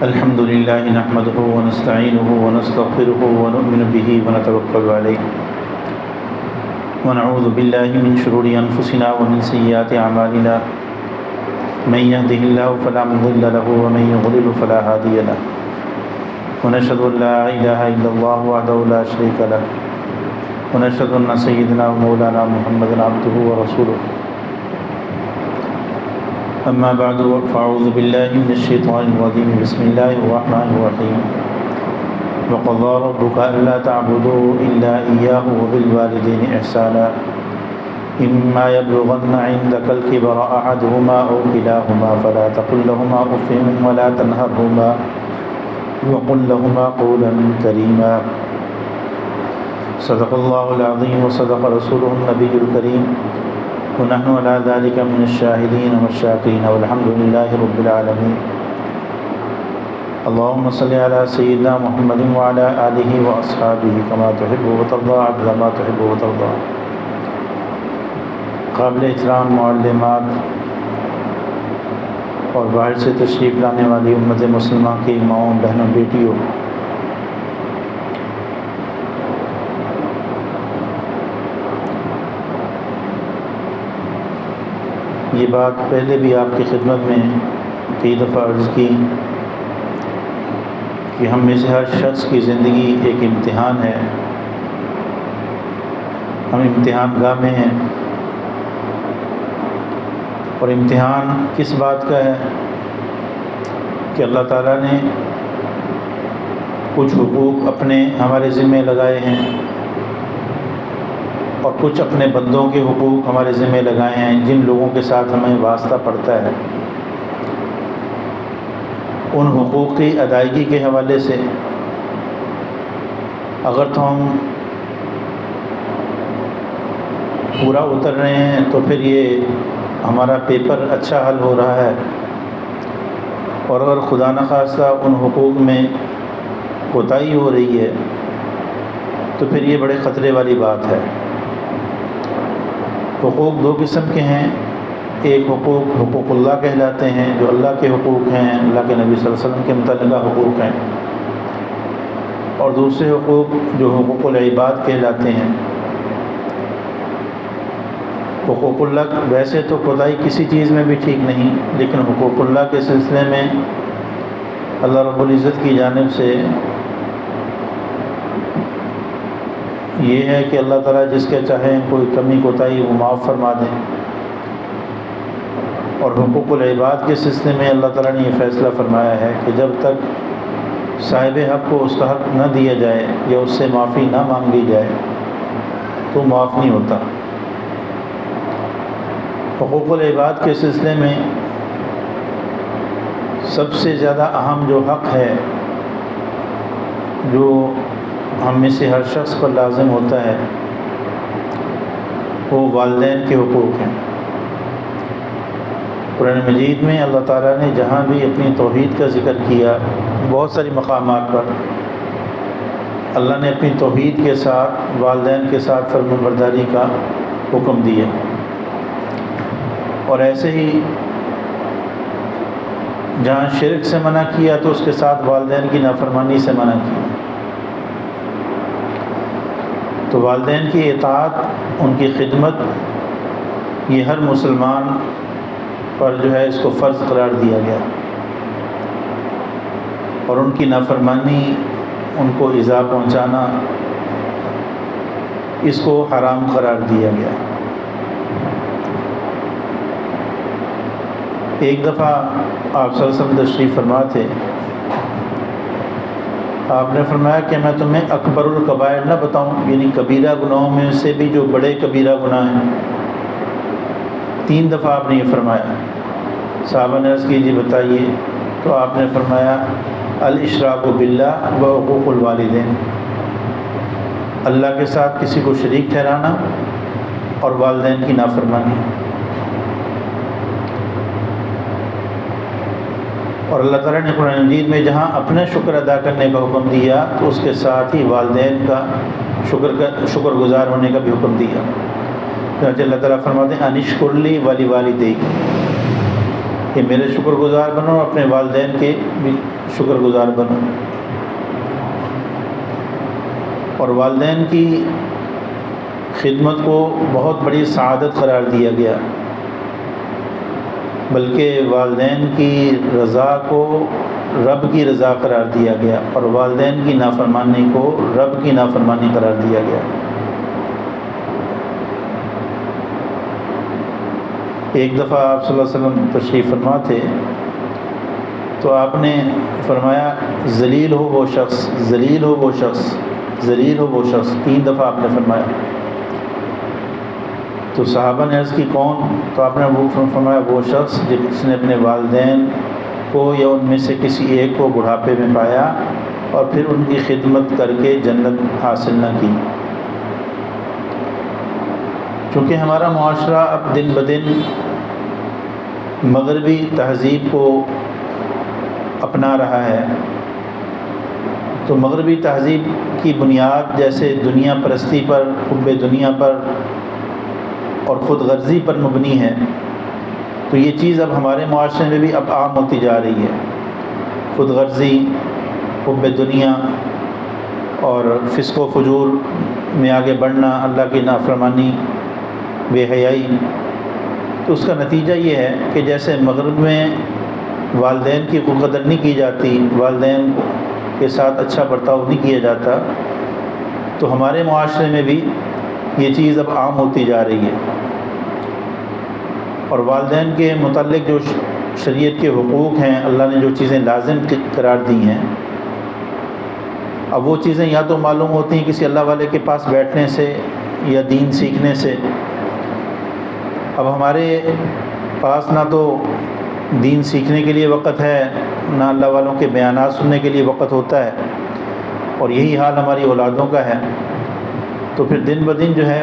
الحمد لله نحمده ونستعينه ونستغفره ونؤمن به ونتوكل عليه ونعوذ بالله من شرور أنفسنا ومن سيئات أعمالنا من يهده الله فلا مضل له ومن يضلل فلا هادي له ونشهد أن لا إله إلا الله وحده لا شريك له ونشهد أن سيدنا ومولانا محمدا عبده ورسوله أما بعد فأعوذ بالله من الشيطان الرجيم بسم الله الرحمن الرحيم وقضى ربك ألا تعبدوا إلا إياه وبالوالدين إحسانا إما يبلغن عندك الكبر أحدهما أو كلاهما فلا تقل لهما أف ولا تنهرهما وقل لهما قولا كريما صدق الله العظيم وصدق رسوله النبي الكريم ونحن على ذلك من الشاهدين والشاكرين والحمد لله رب العالمين اللهم صل على سيدنا محمد وعلى آله وأصحابه كما تحب وترضى عدل ما تحب وترضى. قابل احترام معلمات اور باہر سے تشریف لانے والی امت مسلمہ کی ماؤں بہنوں بیٹیوں، یہ بات پہلے بھی آپ کی خدمت میں کئی دفعہ عرض کی کہ ہم میں سے ہر شخص کی زندگی ایک امتحان ہے. ہم امتحان گاہ میں ہیں، اور امتحان کس بات کا ہے کہ اللہ تعالیٰ نے کچھ حقوق اپنے ہمارے ذمہ لگائے ہیں اور کچھ اپنے بندوں کے حقوق ہمارے ذمہ لگائے ہیں جن لوگوں کے ساتھ ہمیں واسطہ پڑتا ہے. ان حقوق کی ادائیگی کے حوالے سے اگر تو ہم پورا اتر رہے ہیں تو پھر یہ ہمارا پیپر اچھا حل ہو رہا ہے، اور اگر خدا نخواستہ ان حقوق میں کوتاہی ہو رہی ہے تو پھر یہ بڑے خطرے والی بات ہے. حقوق دو قسم کے ہیں. ایک حقوق اللہ کہلاتے ہیں جو اللہ کے حقوق ہیں، اللہ کے نبی صلی اللہ علیہ وسلم کے متعلقہ حقوق ہیں، اور دوسرے حقوق جو حقوق العباد کہلاتے ہیں. حقوق اللہ ویسے تو کوتاہی کسی چیز میں بھی ٹھیک نہیں، لیکن حقوق اللہ کے سلسلے میں اللہ رب العزت کی جانب سے یہ ہے کہ اللہ تعالیٰ جس کے چاہیں کوئی کمی کوتاہی وہ معاف فرما دیں. اور حقوق العباد کے سلسلے میں اللہ تعالیٰ نے یہ فیصلہ فرمایا ہے کہ جب تک صاحب حق کو اس کا حق نہ دیا جائے یا اس سے معافی نہ مانگ لی جائے تو معاف نہیں ہوتا. حقوق العباد کے سلسلے میں سب سے زیادہ اہم جو حق ہے جو ہم میں سے ہر شخص پر لازم ہوتا ہے وہ والدین کے حقوق ہیں. قرآن مجید میں اللہ تعالیٰ نے جہاں بھی اپنی توحید کا ذکر کیا، بہت ساری مقامات پر اللہ نے اپنی توحید کے ساتھ والدین کے ساتھ فرمانبرداری کا حکم دیا، اور ایسے ہی جہاں شرک سے منع کیا تو اس کے ساتھ والدین کی نافرمانی سے منع کیا. تو والدین کی اطاعت، ان کی خدمت، یہ ہر مسلمان پر جو ہے اس کو فرض قرار دیا گیا، اور ان کی نافرمانی، ان کو ایذا پہنچانا، اس کو حرام قرار دیا گیا. ایک دفعہ آپ صلی اللہ علیہ وسلم تشریف فرما تھے. آپ نے فرمایا کہ میں تمہیں اکبر الکبائر نہ بتاؤں، یعنی کبیرہ گناہوں میں سے بھی جو بڑے کبیرہ گناہ ہیں. 3 دفعہ آپ نے یہ فرمایا. صحابہ نے عرض کی جی بتائیے، تو آپ نے فرمایا الاشراک باللہ و حقوق الوالدین، اللہ کے ساتھ کسی کو شریک ٹھہرانا اور والدین کی نافرمانی. اور اللہ تعالیٰ نے قرآن مجید میں جہاں اپنا شکر ادا کرنے کا حکم دیا تو اس کے ساتھ ہی والدین کا شکر گزار ہونے کا بھی حکم دیا. اللہ تعالیٰ فرماتے ہیں انشکر لی ولی والدیک، کہ میرے شکر گزار بنو، اپنے والدین کے بھی شکر گزار بنو. اور والدین کی خدمت کو بہت بڑی سعادت قرار دیا گیا، بلکہ والدین کی رضا کو رب کی رضا قرار دیا گیا، اور والدین کی نافرمانی کو رب کی نافرمانی قرار دیا گیا. ایک دفعہ آپ صلی اللہ علیہ وسلم تشریف فرما تھے تو آپ نے فرمایا ذلیل ہو وہ شخص، ذلیل ہو وہ شخص، ذلیل ہو وہ شخص، 3 دفعہ آپ نے فرمایا. تو صحابہ نے عرض کی کون؟ تو آپ نے وہ فرمایا وہ شخص جس نے اپنے والدین کو یا ان میں سے کسی ایک کو بڑھاپے میں پایا اور پھر ان کی خدمت کر کے جنت حاصل نہ کی. چونکہ ہمارا معاشرہ اب دن بدن مغربی تہذیب کو اپنا رہا ہے، تو مغربی تہذیب کی بنیاد جیسے دنیا پرستی پر، حب دنیا پر اور خود غرضی پر مبنی ہے، تو یہ چیز اب ہمارے معاشرے میں بھی اب عام ہوتی جا رہی ہے. خود غرضی، حب دنیا اور فسق و فجور میں آگے بڑھنا، اللہ کی نافرمانی، بے حیائی. تو اس کا نتیجہ یہ ہے کہ جیسے مغرب میں والدین کی قدر نہیں کی جاتی، والدین کے ساتھ اچھا برتاؤ نہیں کیا جاتا، تو ہمارے معاشرے میں بھی یہ چیز اب عام ہوتی جا رہی ہے. اور والدین کے متعلق جو شریعت کے حقوق ہیں، اللہ نے جو چیزیں لازم قرار دی ہیں، اب وہ چیزیں یا تو معلوم ہوتی ہیں کسی اللہ والے کے پاس بیٹھنے سے یا دین سیکھنے سے. اب ہمارے پاس نہ تو دین سیکھنے کے لیے وقت ہے، نہ اللہ والوں کے بیانات سننے کے لیے وقت ہوتا ہے، اور یہی حال ہماری اولادوں کا ہے. تو پھر دن بدن جو ہے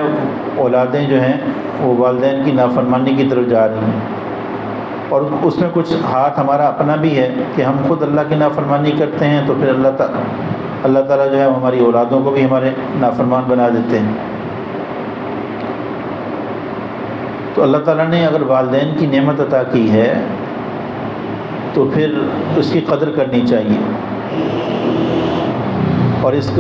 اولادیں جو ہیں وہ والدین کی نافرمانی کی طرف جا رہی ہیں، اور اس میں کچھ ہاتھ ہمارا اپنا بھی ہے کہ ہم خود اللہ کی نافرمانی کرتے ہیں، تو پھر اللہ تعالیٰ جو ہے ہماری اولادوں کو بھی ہمارے نافرمان بنا دیتے ہیں. تو اللہ تعالیٰ نے اگر والدین کی نعمت عطا کی ہے تو پھر اس کی قدر کرنی چاہیے، اور اس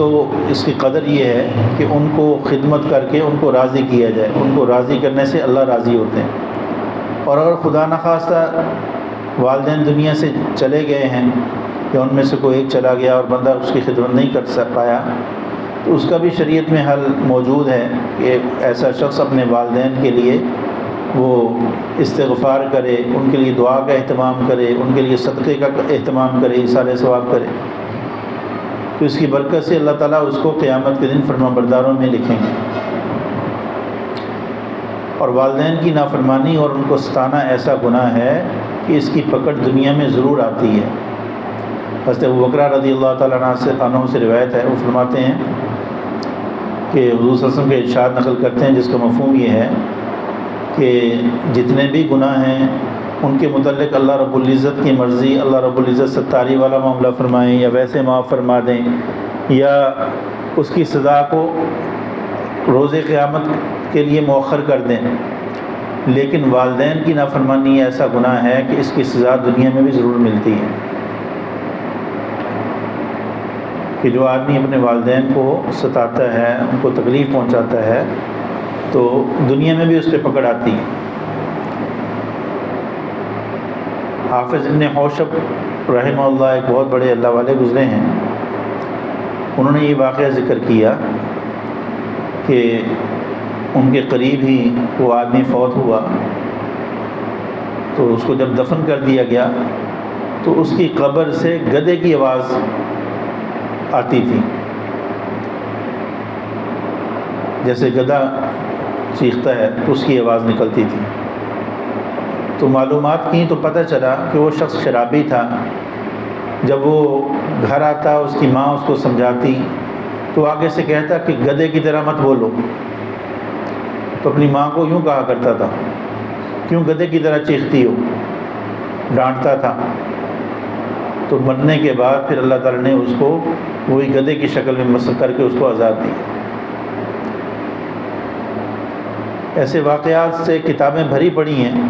کی قدر یہ ہے کہ ان کو خدمت کر کے ان کو راضی کیا جائے. ان کو راضی کرنے سے اللہ راضی ہوتے ہیں. اور اگر خدا نخواستہ والدین دنیا سے چلے گئے ہیں یا ان میں سے کوئی ایک چلا گیا اور بندہ اس کی خدمت نہیں کر پایا، تو اس کا بھی شریعت میں حل موجود ہے کہ ایسا شخص اپنے والدین کے لیے وہ استغفار کرے، ان کے لیے دعا کا اہتمام کرے، ان کے لیے صدقے کا اہتمام کرے، ایصال ثواب کرے. تو اس کی برکت سے اللہ تعالیٰ اس کو قیامت کے دن فرمانبرداروں میں لکھیں گے. اور والدین کی نافرمانی اور ان کو ستانا ایسا گناہ ہے کہ اس کی پکڑ دنیا میں ضرور آتی ہے. حضرت ابوبکر رضی اللہ تعالیٰ عنہ سے روایت ہے، وہ فرماتے ہیں کہ حضور صلی اللہ علیہ وسلم کے ارشاد نقل کرتے ہیں جس کا مفہوم یہ ہے کہ جتنے بھی گناہ ہیں ان کے متعلق اللہ رب العزت کی مرضی، اللہ رب العزت ستاری والا معاملہ فرمائیں یا ویسے معاف فرما دیں یا اس کی سزا کو روز قیامت کے لیے مؤخر کر دیں. لیکن والدین کی نافرمانی ایسا گناہ ہے کہ اس کی سزا دنیا میں بھی ضرور ملتی ہے. کہ جو آدمی اپنے والدین کو ستاتا ہے، ان کو تکلیف پہنچاتا ہے، تو دنیا میں بھی اس پہ پکڑ آتی ہے. حافظ ابن حوشب رحمہ اللہ ایک بہت بڑے اللہ والے گزرے ہیں، انہوں نے یہ واقعہ ذکر کیا کہ ان کے قریب ہی وہ آدمی فوت ہوا، تو اس کو جب دفن کر دیا گیا تو اس کی قبر سے گدھے کی آواز آتی تھی، جیسے گدھا چیختا ہے تو اس کی آواز نکلتی تھی. تو معلومات کی تو پتہ چلا کہ وہ شخص شرابی تھا. جب وہ گھر آتا اس کی ماں اس کو سمجھاتی تو آگے سے کہتا کہ گدھے کی طرح مت بولو. تو اپنی ماں کو یوں کہا کرتا تھا، کیوں گدھے کی طرح چیختی ہو، ڈانٹتا تھا. تو مرنے کے بعد پھر اللہ تعالیٰ نے اس کو وہی گدھے کی شکل میں مسخ کر کے اس کو عذاب دی. ایسے واقعات سے کتابیں بھری پڑی ہیں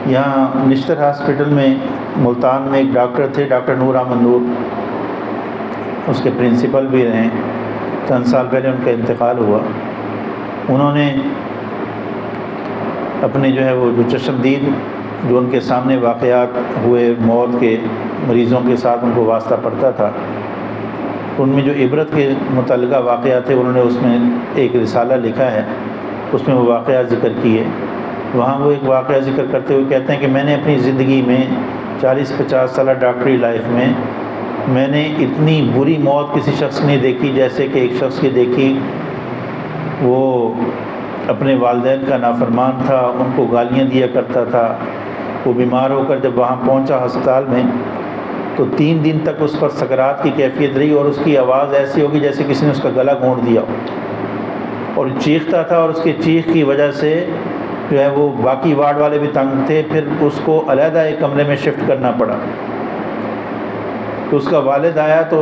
یہاں نشتر ہاسپٹل میں ملتان میں ایک ڈاکٹر تھے، ڈاکٹر نور احمد نور، اس کے پرنسپل بھی رہیں، چند سال پہلے ان کا انتقال ہوا۔ انہوں نے اپنے جو ہے وہ جو چشمدید جو ان کے سامنے واقعات ہوئے موت کے مریضوں کے ساتھ ان کو واسطہ پڑتا تھا، ان میں جو عبرت کے متعلقہ واقعات تھے انہوں نے اس میں ایک رسالہ لکھا ہے، اس میں وہ واقعات ذکر کیے۔ وہاں وہ ایک واقعہ ذکر کرتے ہوئے کہتے ہیں کہ میں نے اپنی زندگی میں 40-50 سالہ ڈاکٹری لائف میں نے اتنی بری موت کسی شخص نے دیکھی جیسے کہ ایک شخص کی دیکھی، وہ اپنے والدین کا نافرمان تھا، ان کو گالیاں دیا کرتا تھا۔ وہ بیمار ہو کر جب وہاں پہنچا ہسپتال میں تو 3 دن تک اس پر سکرات کی کیفیت رہی، اور اس کی آواز ایسی ہوگی جیسے کسی نے اس کا گلا گھونٹ دیا ہو، اور چیختا تھا، اور اس کے چیخ کی وجہ سے جو ہے وہ باقی وارڈ والے بھی تنگ تھے۔ پھر اس کو علیحدہ ایک کمرے میں شفٹ کرنا پڑا۔ تو اس کا والد آیا تو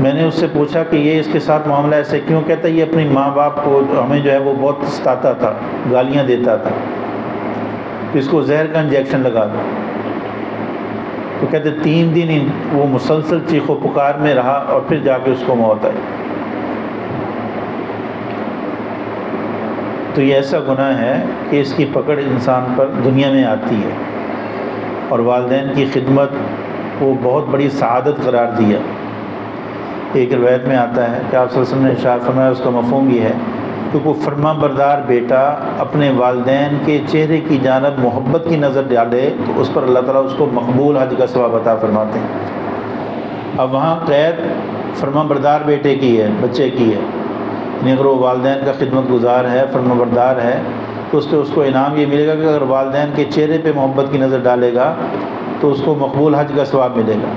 میں نے اس سے پوچھا کہ یہ اس کے ساتھ معاملہ ایسے کیوں؟ کہتا ہے یہ اپنی ماں باپ کو ہمیں جو ہے وہ بہت ستاتا تھا، گالیاں دیتا تھا، اس کو زہر کا انجیکشن لگا دو۔ تو کہتے 3 دن وہ مسلسل چیخ و پکار میں رہا، اور پھر جا کے اس کو موت آئی۔ تو یہ ایسا گناہ ہے کہ اس کی پکڑ انسان پر دنیا میں آتی ہے، اور والدین کی خدمت وہ بہت بڑی سعادت قرار دیا۔ ایک روایت میں آتا ہے کہ آپ صلی اللہ علیہ وسلم نے ارشاد فرمایا، اس کا مفہوم یہ ہے کہ کوئی فرما بردار بیٹا اپنے والدین کے چہرے کی جانب محبت کی نظر ڈالے تو اس پر اللہ تعالیٰ اس کو مقبول حج کا ثواب عطا فرماتے ہیں۔ اب وہاں قید فرما بردار بیٹے کی ہے، بچے کی ہے، یعنی اگر وہ والدین کا خدمت گزار ہے، فرما بردار ہے، تو اس پہ اس کو انعام یہ ملے گا کہ اگر والدین کے چہرے پہ محبت کی نظر ڈالے گا تو اس کو مقبول حج کا ثواب ملے گا۔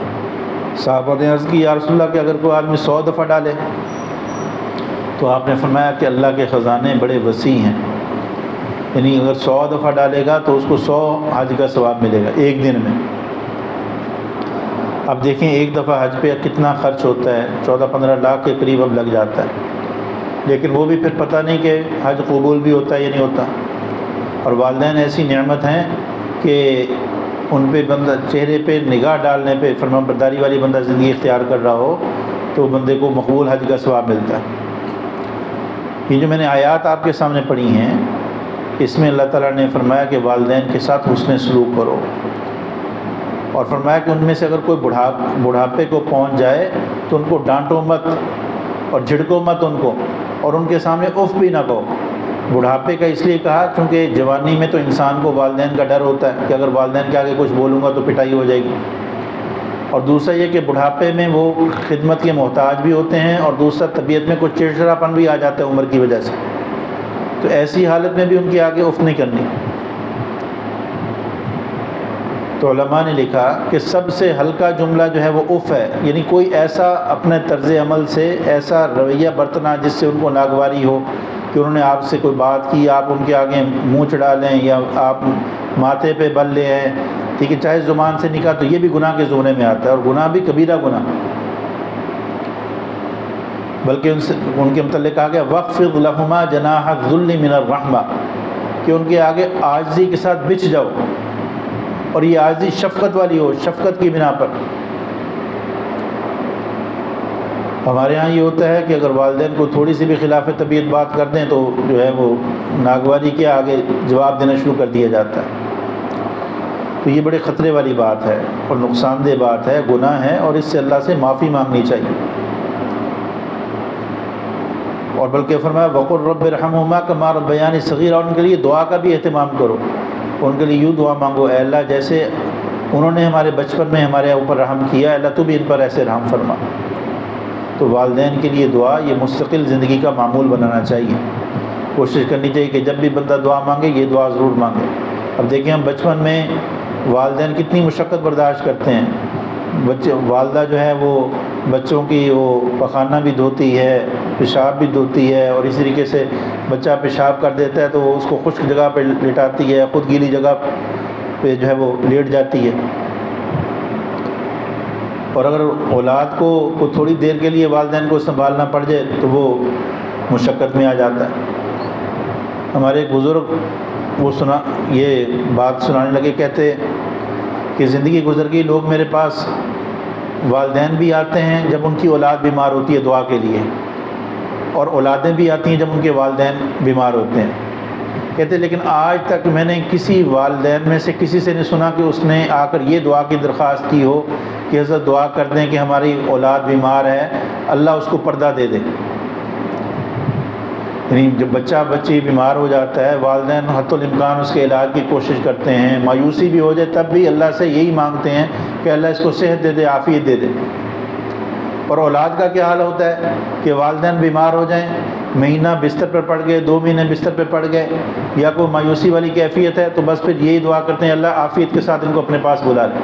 صحابہ نے عرض کی یا رسول اللہ کہ اگر کوئی آدمی 100 دفعہ ڈالے؟ تو آپ نے فرمایا کہ اللہ کے خزانے بڑے وسیع ہیں، یعنی اگر 100 دفعہ ڈالے گا تو اس کو 100 حج کا ثواب ملے گا ایک دن میں۔ اب دیکھیں ایک دفعہ حج پہ کتنا خرچ ہوتا ہے، 14-15 لاکھ کے قریب اب لگ جاتا ہے، لیکن وہ بھی پھر پتہ نہیں کہ حج قبول بھی ہوتا ہے یا نہیں ہوتا۔ اور والدین ایسی نعمت ہیں کہ ان پہ بندہ چہرے پہ نگاہ ڈالنے پہ فرما برداری والی بندہ زندگی اختیار کر رہا ہو تو بندے کو مقبول حج کا ثواب ملتا ہے۔ یہ جو میں نے آیات آپ کے سامنے پڑھی ہیں، اس میں اللہ تعالیٰ نے فرمایا کہ والدین کے ساتھ حسن سلوک کرو، اور فرمایا کہ ان میں سے اگر کوئی بڑھاپے کو پہنچ جائے تو ان کو ڈانٹو مت اور جھڑکو مت ان کو، اور ان کے سامنے اف بھی نہ کہو۔ بڑھاپے کا اس لیے کہا کیونکہ جوانی میں تو انسان کو والدین کا ڈر ہوتا ہے کہ اگر والدین کے آگے کچھ بولوں گا تو پٹائی ہو جائے گی، اور دوسرا یہ کہ بڑھاپے میں وہ خدمت کے محتاج بھی ہوتے ہیں، اور دوسرا طبیعت میں کچھ چڑچڑاپن بھی آ جاتا ہے عمر کی وجہ سے، تو ایسی حالت میں بھی ان کے آگے اف نہیں کرنی۔ تو علماء نے لکھا کہ سب سے ہلکا جملہ جو ہے وہ اف ہے، یعنی کوئی ایسا اپنے طرز عمل سے ایسا رویہ برتنا جس سے ان کو ناگواری ہو کہ انہوں نے آپ سے کوئی بات کی، آپ ان کے آگے منہ چڑھا لیں یا آپ ماتھے پہ بل لے ہیں، ٹھیک ہے، چاہے زبان سے نکلا تو یہ بھی گناہ کے زمرے میں آتا ہے، اور گناہ بھی کبیرہ گناہ، بلکہ ان کے متعلق کہا گیا وَخْفِضْ لَهُمَا جَنَاحَ الذُّلِّ مِنَ الرَّحْمَةِ، کہ ان کے آگے عاجزی کے ساتھ بچھ جاؤ، اور یہ عاجزی شفقت والی ہو، شفقت کی بنا پر۔ ہمارے ہاں یہ ہوتا ہے کہ اگر والدین کو تھوڑی سی بھی خلاف طبیعت بات کر دیں تو جو ہے وہ ناگواری کے آگے جواب دینا شروع کر دیا جاتا ہے۔ تو یہ بڑے خطرے والی بات ہے اور نقصان دہ بات ہے، گناہ ہے، اور اس سے اللہ سے معافی مانگنی چاہیے۔ اور بلکہ فرمایا وَقُلْ رَبِّ ارْحَمْهُمَا كَمَا رَبَّيَانِي صَغِيرًا، ان کے لیے دعا کا بھی اہتمام کرو، ان کے لیے یوں دعا مانگو، اے اللہ جیسے انہوں نے ہمارے بچپن میں ہمارے اوپر رحم کیا، اللہ تو بھی ان پر ایسے رحم فرما۔ تو والدین کے لیے دعا یہ مستقل زندگی کا معمول بنانا چاہیے، کوشش کرنی چاہیے کہ جب بھی بندہ دعا مانگے یہ دعا ضرور مانگے۔ اب دیکھیں ہم بچپن میں والدین کتنی مشقت برداشت کرتے ہیں، والدہ جو ہے وہ بچوں کی وہ پخانہ بھی دھوتی ہے، پیشاب بھی دھوتی ہے، اور اسی طریقے سے بچہ پیشاب کر دیتا ہے تو وہ اس کو خشک جگہ پہ لٹاتی ہے، خود گیلی جگہ پہ جو ہے وہ لیٹ جاتی ہے۔ اور اگر اولاد کو تھوڑی دیر کے لیے والدین کو سنبھالنا پڑ جائے تو وہ مشقت میں آ جاتا ہے۔ ہمارے ایک بزرگ وہ یہ بات سنانے لگے، کہتے کہ زندگی گزر گئی، لوگ میرے پاس والدین بھی آتے ہیں جب ان کی اولاد بیمار ہوتی ہے دعا کے لیے، اور اولادیں بھی آتی ہیں جب ان کے والدین بیمار ہوتے ہیں۔ کہتے لیکن آج تک میں نے کسی والدین میں سے کسی سے نہیں سنا کہ اس نے آ کر یہ دعا کی درخواست کی ہو کہ حضرت دعا کر دیں کہ ہماری اولاد بیمار ہے، اللہ اس کو پردہ دے دے۔ یعنی جب بچی بیمار ہو جاتا ہے، والدین حتی الامکان اس کے علاج کی کوشش کرتے ہیں، مایوسی بھی ہو جائے تب بھی اللہ سے یہی مانگتے ہیں کہ اللہ اس کو صحت دے دے، عافیت دے دے۔ اور اولاد کا کیا حال ہوتا ہے کہ والدین بیمار ہو جائیں، مہینہ بستر پر پڑ گئے، 2 مہینے بستر پہ پڑ گئے، یا کوئی مایوسی والی کیفیت ہے، تو بس پھر یہی دعا کرتے ہیں اللہ عافیت کے ساتھ ان کو اپنے پاس بلا لے۔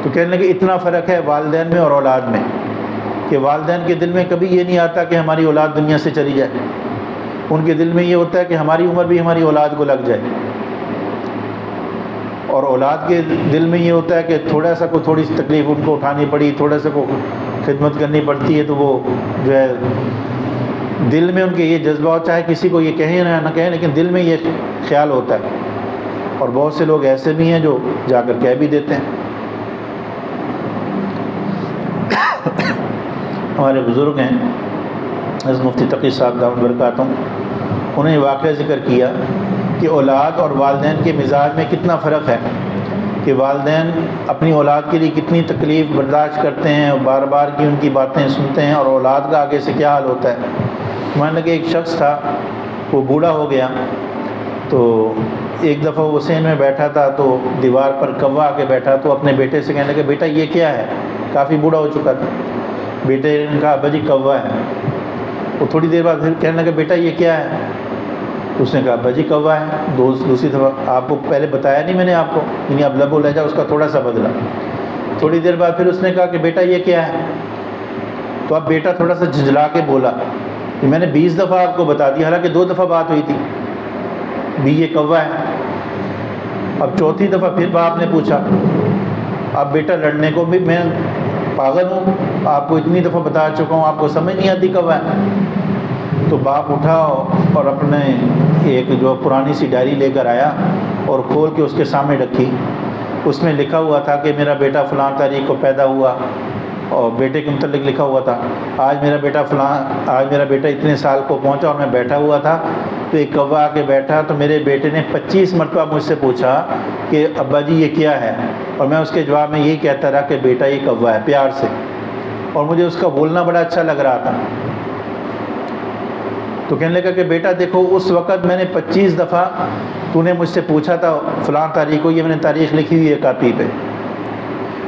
تو کہنے لگے اتنا فرق ہے والدین میں اور اولاد میں، کہ والدین کے دل میں کبھی یہ نہیں آتا کہ ہماری اولاد دنیا سے چلی جائے، ان کے دل میں یہ ہوتا ہے کہ ہماری عمر بھی ہماری اولاد کو لگ جائے، اور اولاد کے دل میں یہ ہوتا ہے کہ تھوڑی سی تکلیف ان کو اٹھانی پڑی، تھوڑا سا کو خدمت کرنی پڑتی ہے، تو وہ جو ہے دل میں ان کے یہ جذبہ، چاہے کسی کو یہ کہیں نہ کہیں لیکن دل میں یہ خیال ہوتا ہے۔ اور بہت سے لوگ ایسے بھی ہیں جو جا کر کہہ بھی دیتے ہیں۔ ہمارے بزرگ ہیں حضرت مفتی تقی صاحب دامت برکاتہم، انہیں واقعہ ذکر کیا کہ اولاد اور والدین کے مزاج میں کتنا فرق ہے، کہ والدین اپنی اولاد کے لیے کتنی تکلیف برداشت کرتے ہیں اور بار بار کی ان کی باتیں سنتے ہیں، اور اولاد کا آگے سے کیا حال ہوتا ہے۔ مان لیں کہ ایک شخص تھا، وہ بوڑھا ہو گیا، تو ایک دفعہ وہ حسین میں بیٹھا تھا تو دیوار پر کوا آ کے بیٹھا، تو اپنے بیٹے سے کہنے لگا بیٹا یہ کیا ہے، کافی بوڑھا ہو چکا تھا۔ بیٹے نے کہا ابا جی کوا ہے۔ وہ تھوڑی دیر بعد پھر کہنے لگا بیٹا یہ کیا ہے، اس نے کہا ابا جی کوا ہے۔ دوسری دفعہ آپ کو پہلے بتایا نہیں میں نے آپ کو، یعنی اب لب و لہجہ اس کا تھوڑا سا بدلا۔ تھوڑی دیر بعد پھر اس نے کہا کہ بیٹا یہ کیا ہے، تو اب بیٹا تھوڑا سا جھنجھلا کے بولا کہ میں نے 20 دفعہ آپ کو بتا دیا، حالانکہ 2 دفعہ بات ہوئی تھی بھی یہ کوا ہے۔ اب چوتھی دفعہ پھر باپ نے پوچھا، اب بیٹا لڑنے کو بھی میں پاگل ہوں، آپ کو اتنی دفعہ بتا چکا ہوں، آپ کو سمجھ نہیں آتی کوا ہے۔ تو باپ اٹھا اور اپنے ایک جو پرانی سی ڈائری لے کر آیا اور کھول کے اس کے سامنے رکھی۔ اس میں لکھا ہوا تھا کہ میرا بیٹا فلاں تاریخ کو پیدا ہوا، اور بیٹے کے متعلق لکھا ہوا تھا آج میرا بیٹا اتنے سال کو پہنچا اور میں بیٹھا ہوا تھا تو ایک کوا آ کے بیٹھا، تو میرے بیٹے نے 25 مرتبہ مجھ سے پوچھا کہ ابا جی یہ کیا ہے، اور میں اس کے جواب میں یہی کہتا رہا کہ بیٹا یہ کوا ہے، پیار سے، اور مجھے اس کا بولنا بڑا اچھا لگ رہا تھا۔ تو کہنے لگا کہ بیٹا دیکھو اس وقت میں نے 25 دفعہ تو نے مجھ سے پوچھا تھا فلاں تاریخ کو، یہ میں نے تاریخ لکھی ہوئی ہے کاپی پہ،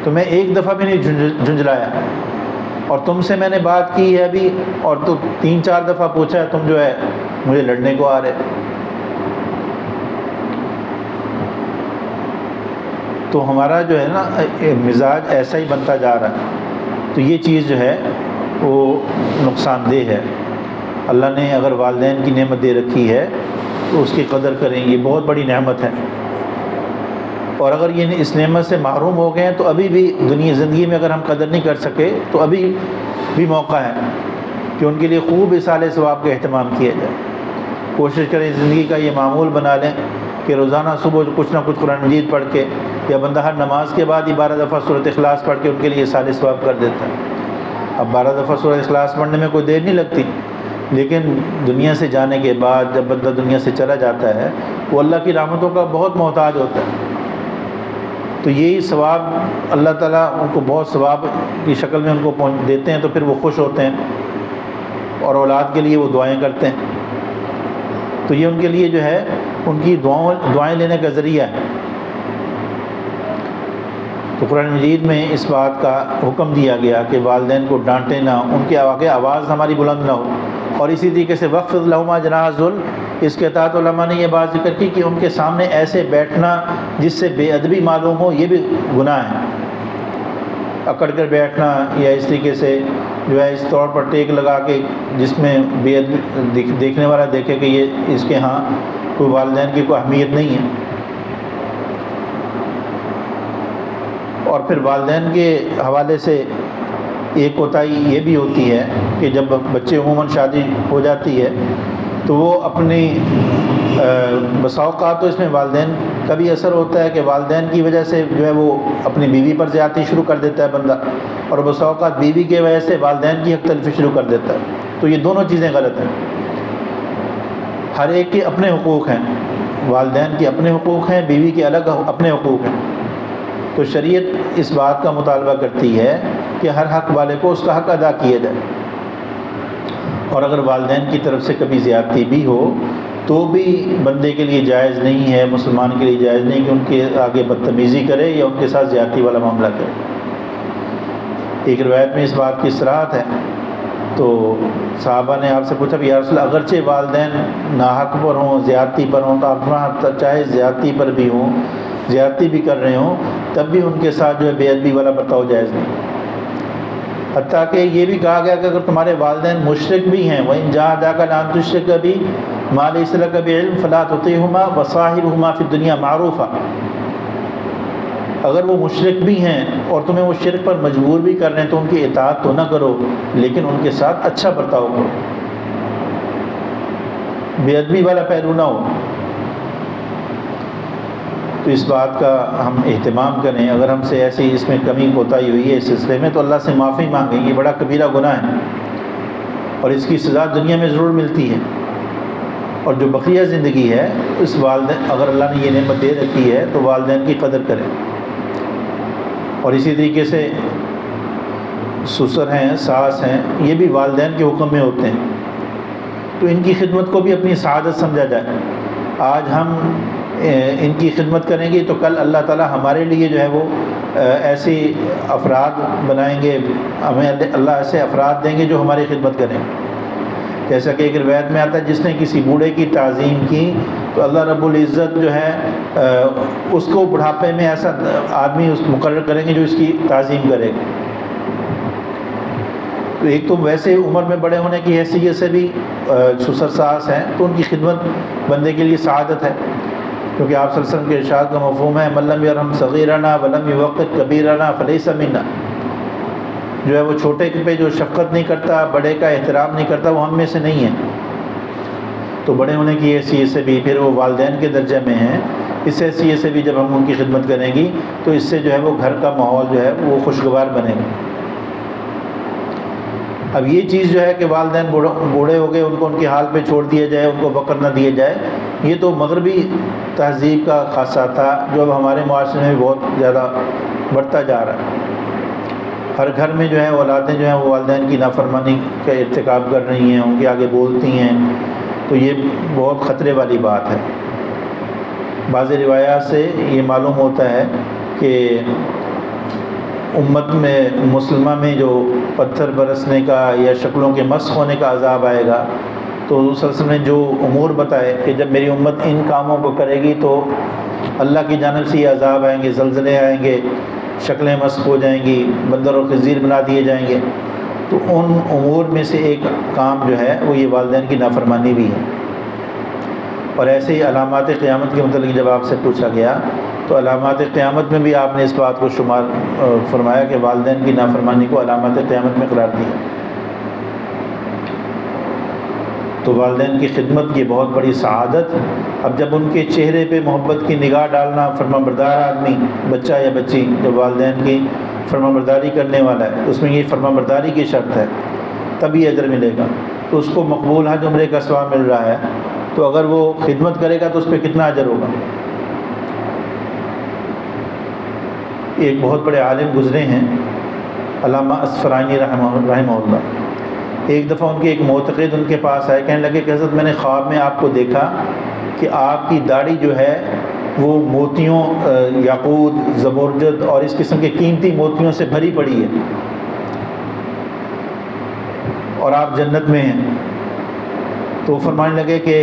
تو میں ایک دفعہ بھی نہیں جھنجھلایا، اور تم سے میں نے بات کی ہے ابھی، اور تو 3-4 دفعہ پوچھا ہے، تم جو ہے مجھے لڑنے کو آ رہے۔ تو ہمارا جو ہے نا مزاج ایسا ہی بنتا جا رہا ہے، تو یہ چیز جو ہے وہ نقصان دہ ہے۔ اللہ نے اگر والدین کی نعمت دے رکھی ہے تو اس کی قدر کریں، یہ بہت بڑی نعمت ہے، اور اگر یہ اس نعمت سے محروم ہو گئے ہیں تو ابھی بھی زندگی میں اگر ہم قدر نہیں کر سکے تو ابھی بھی موقع ہے کہ ان کے لیے خوب اصالہ ثواب کا اہتمام کیا جائے۔ کوشش کریں زندگی کا یہ معمول بنا لیں کہ روزانہ صبح کچھ نہ کچھ قرآن مجید پڑھ کے، یا بندہ ہر نماز کے بعد 12 دفعہ سورۃ اخلاص پڑھ کے ان کے لیے اصالہ ثواب کر دیتا ہے۔ اب 12 دفعہ سورۃ اخلاص پڑھنے میں کوئی دیر نہیں لگتی، لیکن دنیا سے جانے کے بعد جب بندہ دنیا سے چلا جاتا ہے وہ اللہ کی رحمتوں کا بہت محتاج ہوتا ہے، تو یہی ثواب اللہ تعالیٰ ان کو بہت ثواب کی شکل میں ان کو دیتے ہیں، تو پھر وہ خوش ہوتے ہیں اور اولاد کے لیے وہ دعائیں کرتے ہیں، تو یہ ان کے لیے جو ہے ان کی دعائیں لینے کا ذریعہ ہے۔ تو قرآن مجید میں اس بات کا حکم دیا گیا کہ والدین کو ڈانٹیں نہ، ان کے آگے آواز ہماری بلند نہ ہو، اور اسی طریقے سے وَخْفِضْ لَهُمَا جَنَاحَ الذُّلِّ، اس کے تحت علماء نے یہ بات ذکر کی کہ ان کے سامنے ایسے بیٹھنا جس سے بے ادبی معلوم ہو، یہ بھی گناہ ہے۔ اکڑ کر بیٹھنا یا اس طریقے سے جو ہے اس طور پر ٹیک لگا کے جس میں بے ادبی دیکھنے والا دیکھے کہ یہ اس کے ہاں کوئی والدین کی کوئی اہمیت نہیں ہے۔ اور پھر والدین کے حوالے سے ایک کوتاہی یہ بھی ہوتی ہے کہ جب بچے عموماً شادی ہو جاتی ہے تو وہ اپنی بسا اوقات تو اس میں والدین کا بھی اثر ہوتا ہے کہ والدین کی وجہ سے جو ہے وہ اپنی بیوی پر زیادتی شروع کر دیتا ہے بندہ، اور بسا اوقات بیوی کی وجہ سے والدین کی حق تلفی شروع کر دیتا ہے. تو یہ دونوں چیزیں غلط ہیں. ہر ایک کے اپنے حقوق ہیں، والدین کے اپنے حقوق ہیں، بیوی کے الگ اپنے حقوق ہیں. تو شریعت اس بات کا مطالبہ کرتی ہے کہ ہر حق والے کو اس کا حق ادا کیا جائے، اور اگر والدین کی طرف سے کبھی زیادتی بھی ہو تو بھی بندے کے لیے جائز نہیں ہے، مسلمان کے لیے جائز نہیں کہ ان کے آگے بدتمیزی کرے یا ان کے ساتھ زیادتی والا معاملہ کرے. ایک روایت میں اس بات کی صراحت ہے. تو صحابہ نے آپ سے پوچھا کہ یا رسول اللہ اگرچہ والدین ناحق پر ہوں، زیادتی پر ہوں، تو آپ چاہے زیادتی پر بھی ہوں، زیادتی بھی کر رہے ہوں، تب بھی ان کے ساتھ جو ہے بے ادبی والا برتاؤ جائز نہیں. حتیٰ کہ یہ بھی کہا گیا کہ اگر تمہارے والدین مشرک بھی ہیں، وَإِن جَاهَدَاكَ عَلَىٰ أَن تُشْرِكَ بِي مَا لَيْسَ لَكَ بِهِ عِلْمٌ فَلَا تُطِعْهُمَا وَصَاحِبْهُمَا فِي الدُّنْيَا مَعْرُوفًا، اگر وہ مشرک بھی ہیں اور تمہیں وہ شرک پر مجبور بھی کر رہے ہیں تو ان کی اطاعت تو نہ کرو، لیکن ان کے ساتھ اچھا برتاؤ کرو، بے ادبی والا پہلو نہ ہو. تو اس بات کا ہم اہتمام کریں. اگر ہم سے ایسی اس میں کمی کوتاہی ہوئی ہے اس سلسلے میں تو اللہ سے معافی مانگیں. یہ بڑا کبیرہ گناہ ہے اور اس کی سزا دنیا میں ضرور ملتی ہے. اور جو بقیہ زندگی ہے اس والدین، اگر اللہ نے یہ نعمت دے رکھی ہے تو والدین کی قدر کریں. اور اسی طریقے سے سسر ہیں، ساس ہیں، یہ بھی والدین کے حکم میں ہوتے ہیں، تو ان کی خدمت کو بھی اپنی سعادت سمجھا جائے. آج ہم ان کی خدمت کریں گے تو کل اللہ تعالی ہمارے لیے جو ہے وہ ایسی افراد بنائیں گے، ہمیں اللہ ایسے افراد دیں گے جو ہماری خدمت کریں. جیسا کہ ایک روایت میں آتا ہے جس نے کسی بوڑھے کی تعظیم کی تو اللہ رب العزت جو ہے اس کو بڑھاپے میں ایسا آدمی اس مقرر کریں گے جو اس کی تعظیم کرے گا. تو ایک تو ویسے عمر میں بڑے ہونے کی حیثیت سے بھی سسر ساس ہیں تو ان کی خدمت بندے کے لیے سعادت ہے، کیونکہ آپ صلی اللہ علیہ وسلم کے ارشاد کا مفہوم ہے من لم یرحم صغیرنا ولم یوقر کبیرنا فلیس منا، جو ہے وہ چھوٹے پہ جو شفقت نہیں کرتا، بڑے کا احترام نہیں کرتا، وہ ہم میں سے نہیں ہے. تو بڑے ہونے کی حیثیت سے بھی پھر وہ والدین کے درجے میں ہیں، اس حیثیت سے بھی جب ہم ان کی خدمت کریں گی تو اس سے جو ہے وہ گھر کا ماحول جو ہے وہ خوشگوار بنے گا. اب یہ چیز جو ہے کہ والدین بوڑھے ہو گئے ان کو ان کے حال پہ چھوڑ دیا جائے، ان کو وقر نہ دیا جائے، یہ تو مغربی تہذیب کا خاصہ تھا جو اب ہمارے معاشرے میں بہت زیادہ بڑھتا جا رہا ہے. ہر گھر میں جو ہے اولادیں جو ہیں وہ والدین کی نافرمانی کا ارتکاب کر رہی ہیں، ان کے آگے بولتی ہیں، تو یہ بہت خطرے والی بات ہے. بعض روایات سے یہ معلوم ہوتا ہے کہ امت میں مسلمہ میں جو پتھر برسنے کا یا شکلوں کے مسخ ہونے کا عذاب آئے گا، تو حضور صلی اللہ علیہ وسلم نے جو امور بتائے کہ جب میری امت ان کاموں کو کرے گی تو اللہ کی جانب سے یہ عذاب آئیں گے، زلزلے آئیں گے، شکلیں مسخ ہو جائیں گی، بندر اور خنزیر بنا دیے جائیں گے. تو ان امور میں سے ایک کام جو ہے وہ یہ والدین کی نافرمانی بھی ہے. اور ایسے ہی علامات قیامت کے متعلق جب آپ سے پوچھا گیا تو علامات قیامت میں بھی آپ نے اس بات کو شمار فرمایا کہ والدین کی نافرمانی کو علامات قیامت میں قرار دیا. تو والدین کی خدمت کی بہت بڑی سعادت. اب جب ان کے چہرے پہ محبت کی نگاہ ڈالنا، فرمانبردار آدمی، بچہ یا بچی جب والدین کی فرمانبرداری کرنے والا ہے، اس میں یہ فرمانبرداری کی شرط ہے تبھی اجر ملے گا. تو اس کو مقبول حج عمرے کا ثواب مل رہا ہے، تو اگر وہ خدمت کرے گا تو اس پہ کتنا اجر ہوگا. ایک بہت بڑے عالم گزرے ہیں علامہ اصفرانی رحمہ اللہ. ایک دفعہ ان کے ایک معتقد ان کے پاس آئے، کہنے لگے کہ حضرت میں نے خواب میں آپ کو دیکھا کہ آپ کی داڑھی جو ہے وہ موتیوں، یاقوت، زبرجد اور اس قسم کے قیمتی موتیوں سے بھری پڑی ہے اور آپ جنت میں ہیں. تو فرمانے لگے کہ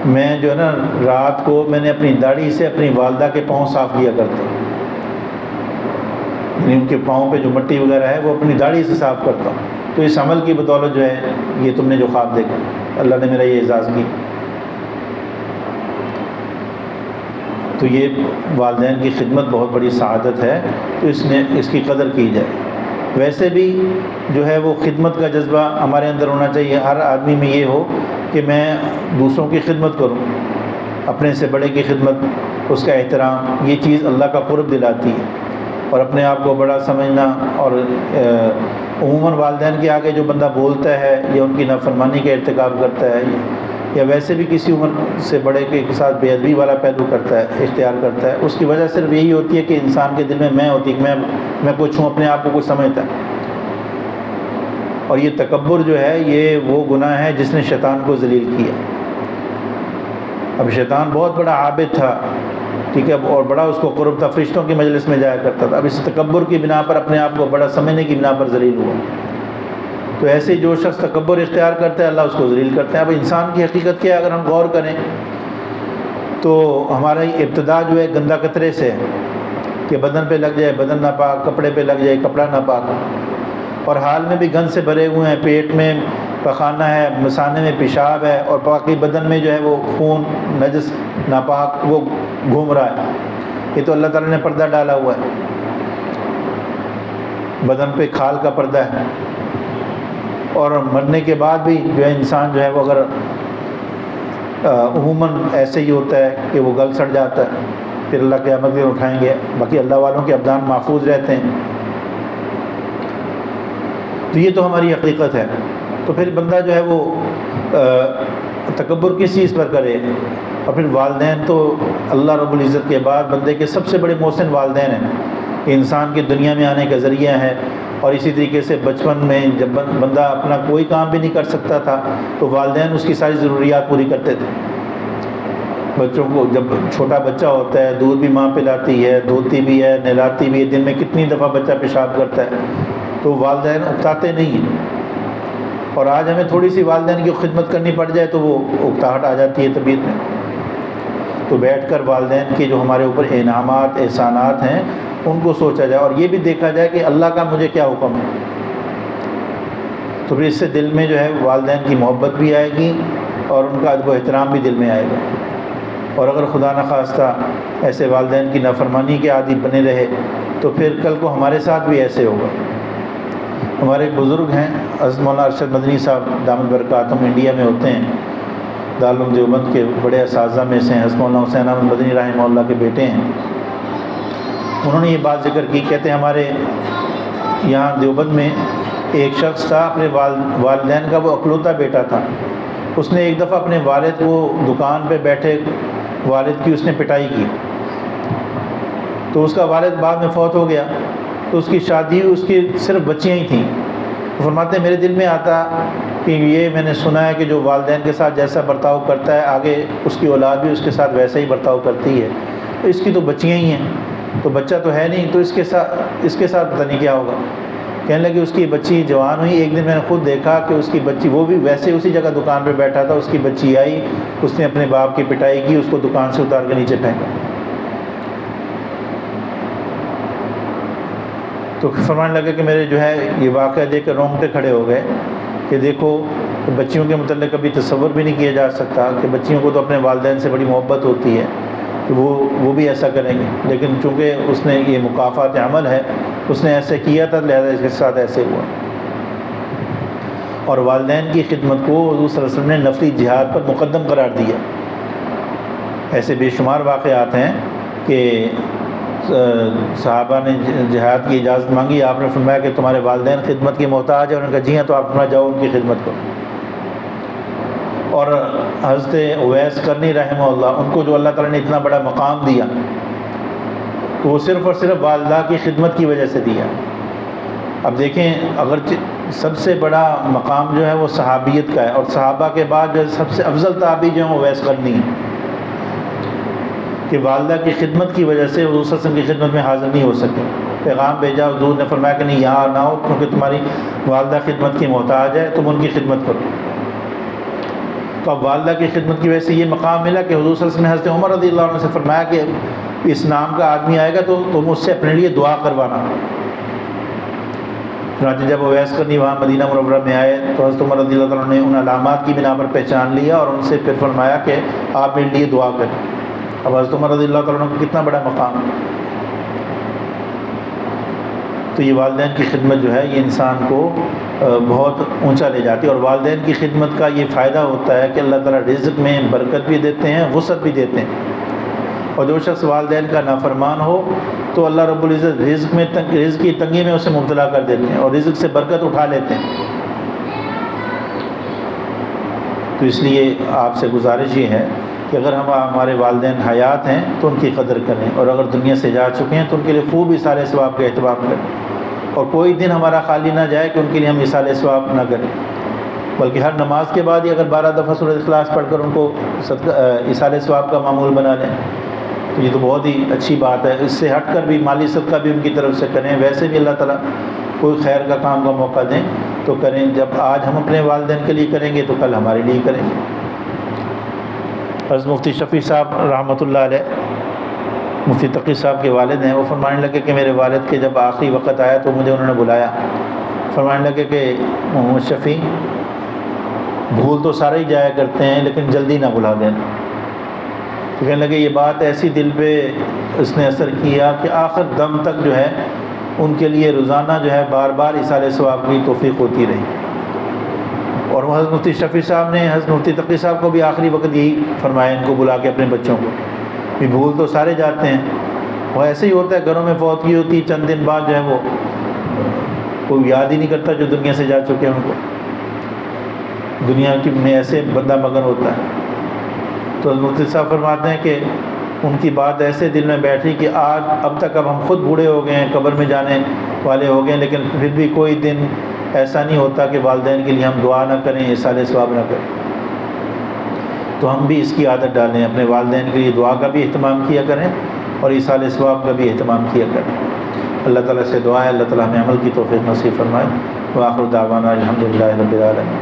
میں جو ہے نا رات کو میں نے اپنی داڑھی سے اپنی والدہ کے پاؤں صاف کیا کرتا ہوں، یعنی ان کے پاؤں پہ جو مٹی وغیرہ ہے وہ اپنی داڑھی سے صاف کرتا ہوں. تو اس عمل کی بدولت جو ہے یہ تم نے جو خواب دیکھا، اللہ نے میرا یہ اعزاز کی. تو یہ والدین کی خدمت بہت بڑی سعادت ہے، تو اس کی قدر کی جائے. ویسے بھی جو ہے وہ خدمت کا جذبہ ہمارے اندر ہونا چاہیے، ہر آدمی میں یہ ہو کہ میں دوسروں کی خدمت کروں، اپنے سے بڑے کی خدمت، اس کا احترام، یہ چیز اللہ کا قرب دلاتی ہے۔ اور اپنے آپ کو بڑا سمجھنا، اور عموماً والدین کے آگے جو بندہ بولتا ہے یا ان کی نافرمانی کا ارتکاب کرتا ہے، یا ویسے بھی کسی عمر سے بڑے کے ساتھ بے ادبی والا پہلو کرتا ہے، اختیار کرتا ہے، اس کی وجہ صرف یہی ہوتی ہے کہ انسان کے دل میں ہوتی ہے کہ میں کچھ ہوں، اپنے آپ کو کچھ سمجھتا ہے۔ اور یہ تکبر جو ہے یہ وہ گناہ ہے جس نے شیطان کو ذلیل کیا۔ اب شیطان بہت بڑا عابد تھا، ٹھیک ہے، اور بڑا اس کو قرب تھا، فرشتوں کی مجلس میں جایا کرتا تھا، اب اس تکبر کی بنا پر، اپنے آپ کو بڑا سمجھنے کی بنا پر ذلیل ہوا۔ تو ایسے جو شخص تکبر اختیار کرتا ہے اللہ اس کو ذلیل کرتا ہے۔ اب انسان کی حقیقت کیا ہے اگر ہم غور کریں تو ہمارا ابتدا جو ہے گندہ قطرے سے ہے کہ بدن پہ لگ جائے بدن ناپاک، کپڑے پہ لگ جائے کپڑا ناپاک، اور حال میں بھی گند سے بھرے ہوئے ہیں، پیٹ میں پخانہ ہے، مثانے میں پیشاب ہے، اور باقی بدن میں جو ہے وہ خون نجس ناپاک وہ گھوم رہا ہے۔ یہ تو اللہ تعالیٰ نے پردہ ڈالا ہوا ہے، بدن پہ کھال کا پردہ ہے۔ اور مرنے کے بعد بھی جو ہے انسان جو ہے وہ اگر عموماً ایسے ہی ہوتا ہے کہ وہ گل سڑ جاتا ہے، پھر اللہ قیامت میں اٹھائیں گے، باقی اللہ والوں کے ابدان محفوظ رہتے ہیں۔ تو یہ تو ہماری حقیقت ہے۔ تو پھر بندہ جو ہے وہ تکبر کس چیز پر کرے؟ اور پھر والدین تو اللہ رب العزت کے بعد بندے کے سب سے بڑے محسن والدین ہیں، کہ انسان کے دنیا میں آنے کا ذریعہ ہے۔ اور اسی طریقے سے بچپن میں جب بندہ اپنا کوئی کام بھی نہیں کر سکتا تھا تو والدین اس کی ساری ضروریات پوری کرتے تھے۔ بچوں کو جب چھوٹا بچہ ہوتا ہے دودھ بھی ماں پلاتی ہے، دھوتی بھی ہے، نہلاتی بھی ہے، دن میں کتنی دفعہ بچہ پیشاب کرتا ہے، تو والدین اکتاتے نہیں ہیں۔ اور آج ہمیں تھوڑی سی والدین کی خدمت کرنی پڑ جائے تو وہ اکتاہٹ آ جاتی ہے طبیعت میں۔ تو بیٹھ کر والدین کے جو ہمارے اوپر انعامات احسانات ہیں ان کو سوچا جائے، اور یہ بھی دیکھا جائے کہ اللہ کا مجھے کیا حکم ہے۔ تو پھر اس سے دل میں جو ہے والدین کی محبت بھی آئے گی اور ان کا ادب و احترام بھی دل میں آئے گا۔ اور اگر خدا نخواستہ ایسے والدین کی نافرمانی کے عادی بنے رہے تو پھر کل کو ہمارے ساتھ بھی ایسے ہوگا۔ ہمارے ایک بزرگ ہیں حضرت مولانا ارشد مدنی صاحب دامت برکاتہم، انڈیا میں ہوتے ہیں، دارالعلوم دیوبند کے بڑے اساتذہ میں سے ہیں، حضرت مولانا حسین احمد مدنی رحمہ اللہ کے بیٹے ہیں۔ انہوں نے یہ بات ذکر کی، کہتے ہیں ہمارے یہاں دیوبند میں ایک شخص تھا، اپنے والدین کا وہ اکلوتا بیٹا تھا۔ اس نے ایک دفعہ اپنے والد کو دکان پہ بیٹھے والد کی اس نے پٹائی کی، تو اس کا والد بعد میں فوت ہو گیا، تو اس کی شادی اس کی صرف بچیاں ہی تھیں۔ فرماتے ہیں میرے دل میں آتا کہ یہ میں نے سنا ہے کہ جو والدین کے ساتھ جیسا برتاؤ کرتا ہے آگے اس کی اولاد بھی اس کے ساتھ ویسا ہی برتاؤ کرتی ہے، تو اس کی تو بچیاں ہی ہیں، تو بچہ تو ہے نہیں، تو اس کے ساتھ پتہ نہیں کیا ہوگا۔ کہنے لگے اس کی بچی جوان ہوئی، ایک دن میں نے خود دیکھا کہ اس کی بچی، وہ بھی ویسے اسی جگہ دکان پہ بیٹھا تھا، اس کی بچی آئی، اس نے اپنے باپ کی پٹائی کی، اس کو دکان سے اتار کے نیچے پھینکا۔ تو فرمانے لگے کہ میرے جو ہے یہ واقعہ دیکھ کر رونگٹے کھڑے ہو گئے کہ دیکھو بچیوں کے متعلق کبھی تصور بھی نہیں کیا جا سکتا کہ بچیوں کو تو اپنے والدین سے بڑی محبت ہوتی ہے کہ وہ بھی ایسا کریں گے، لیکن چونکہ اس نے یہ مکافات عمل ہے، اس نے ایسے کیا تھا لہذا اس کے ساتھ ایسے ہوا۔ اور والدین کی خدمت کو حضور صلی اللہ علیہ وسلم نے نفلی جہاد پر مقدم قرار دیا۔ ایسے بے شمار واقعات ہیں کہ صحابہ نے جہاد کی اجازت مانگی، آپ نے فرمایا کہ تمہارے والدین خدمت کی محتاج ہیں، انہوں نے کہا جی ہاں، تو آپ فرمایا جاؤ ان کی خدمت کرو۔ اور حضرت اویس قرنی رحمہ اللہ، ان کو جو اللہ تعالیٰ نے اتنا بڑا مقام دیا تو وہ صرف اور صرف والدہ کی خدمت کی وجہ سے دیا۔ اب دیکھیں اگر سب سے بڑا مقام جو ہے وہ صحابیت کا ہے، اور صحابہ کے بعد جو سب سے افضل تابعی جو ہیں اویس قرنی ہیں، کہ والدہ کی خدمت کی وجہ سے حضور صلی اللہ علیہ وسلم کی خدمت میں حاضر نہیں ہو سکے۔ پیغام بھیجا، حضور نے فرمایا کہ نہیں یہاں نہ ہو کیونکہ تمہاری والدہ خدمت کی محتاج ہے، تم ان کی خدمت کرو۔ تو اب والدہ کی خدمت کی وجہ سے یہ مقام ملا کہ حضور صلی اللہ علیہ وسلم نے حضرت عمر رضی اللہ عنہ سے فرمایا کہ اس نام کا آدمی آئے گا تو تم اس سے اپنے لیے دعا کروانا۔ چنانچہ جب اویس قرنی وہاں مدینہ منورہ میں آئے تو حضرت عمر رضی اللہ عنہ نے ان علامات کی بنا پر پہچان لیا اور ان سے پھر فرمایا کہ آپ میرے لیے دعا کریں۔ اب حضرت عمر رضی اللہ عنہ کو کتنا بڑا مقام ہے۔ تو یہ والدین کی خدمت جو ہے یہ انسان کو بہت اونچا لے جاتی ہے. اور والدین کی خدمت کا یہ فائدہ ہوتا ہے کہ اللہ تعالیٰ رزق میں برکت بھی دیتے ہیں، وسعت بھی دیتے ہیں. اور جو شخص والدین کا نافرمان ہو تو اللہ رب العزت رزق کی تنگی میں اسے مبتلا کر دیتے ہیں اور رزق سے برکت اٹھا لیتے ہیں. تو اس لیے آپ سے گزارش یہ ہے کہ اگر ہمارے والدین حیات ہیں تو ان کی قدر کریں، اور اگر دنیا سے جا چکے ہیں تو ان کے لیے خوب اصالہ ثواب کا اہتمام کریں. اور کوئی دن ہمارا خالی نہ جائے کہ ان کے لیے ہم اصالہ ثواب نہ کریں، بلکہ ہر نماز کے بعد ہی اگر 12 دفعہ سورۃ اخلاص پڑھ کر ان کو اصالہ ثواب کا معمول بنا لیں تو یہ تو بہت ہی اچھی بات ہے. اس سے ہٹ کر بھی مالی صدقہ بھی ان کی طرف سے کریں. ویسے بھی اللہ تعالیٰ کوئی خیر کا کام کا موقع دیں تو کریں. جب آج ہم اپنے والدین کے لیے کریں گے تو کل ہمارے لیے کریں گے. حضرت مفتی شفیع صاحب رحمۃ اللہ علیہ، مفتی تقی صاحب کے والد ہیں، وہ فرمانے لگے کہ میرے والد کے جب آخری وقت آیا تو مجھے انہوں نے بلایا. فرمانے لگے کہ محمد شفیع، بھول تو سارے ہی جایا کرتے ہیں لیکن جلدی نہ بلا دینا. تو کہنے لگے یہ بات ایسی دل پہ اس نے اثر کیا کہ آخر دم تک جو ہے ان کے لیے روزانہ جو ہے بار بار اصالہ ثواب کی توفیق ہوتی رہی. اور حضرت مفتی شفیع صاحب نے حضرت مفتی تقی صاحب کو بھی آخری وقت یہی فرمایا ان کو بلا کے اپنے بچوں کو بھی بھول تو سارے جاتے ہیں. وہ ایسے ہی ہوتا ہے، گھروں میں فوتگی ہوتی چند دن بعد جو ہے وہ کوئی یاد ہی نہیں کرتا جو دنیا سے جا چکے ہیں، ان کو دنیا کی میں ایسے بندہ مگن ہوتا ہے. تو حضرت مفتی صاحب فرماتے ہیں کہ ان کی بات ایسے دل میں بیٹھی کہ آج اب تک اب ہم خود بوڑھے ہو گئے ہیں، قبر میں جانے والے ہو گئے ہیں، لیکن پھر بھی کوئی دن ایسا نہیں ہوتا کہ والدین کے لیے ہم دعا نہ کریں، اصالہ ثواب نہ کریں. تو ہم بھی اس کی عادت ڈالیں، اپنے والدین کے لیے دعا کا بھی اہتمام کیا کریں اور اصالہ ثواب کا بھی اہتمام کیا کریں. اللہ تعالیٰ سے دعا ہے اللہ تعالیٰ ہمیں عمل کی توفیق نصیب فرمائے. وآخر دعوانا الحمدللہ رب العالمین.